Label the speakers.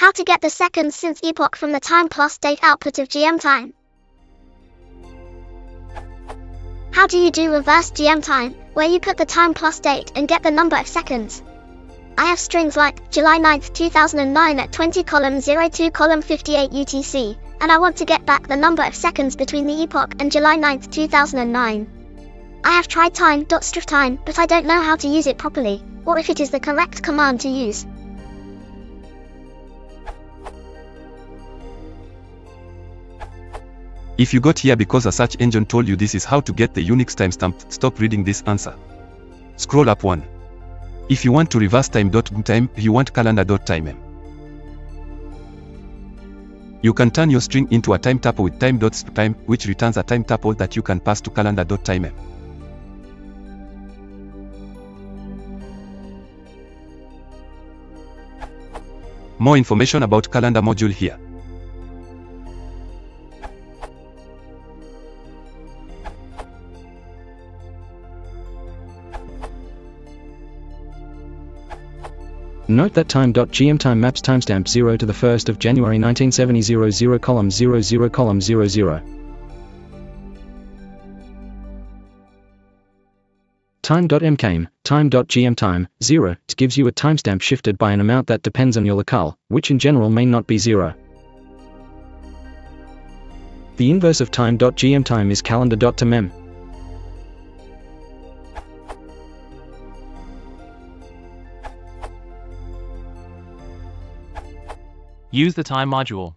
Speaker 1: How to get the seconds since epoch from the time plus date output of Gmtime. How do you do reverse Gmtime, where you put the time plus date and get the number of seconds? I have strings like July 9th 2009 at 20:02:58 UTC, and I want to get back the number of seconds between the epoch and July 9th 2009. I have tried time.stretime, but I don't know how to use it properly, or if it is the correct command to use.
Speaker 2: If you got here because a search engine told you this is how to get the Unix timestamp, stop reading this answer. Scroll up one. If you want to reverse time.gmtime, you want calendar.time. You can turn your string into a time tuple with time.stretime, which returns a time tuple that you can pass to calendar.time. More information about calendar module here.
Speaker 3: Note that time.gmtime maps timestamp 0 to the 1st of January 1970 00 column 00 column 00. Time.mcame, time.gmtime, 0, gives you a timestamp shifted by an amount that depends on your locale, which in general may not be 0. The inverse of time.gmtime is calendar.time.
Speaker 4: Use the time module.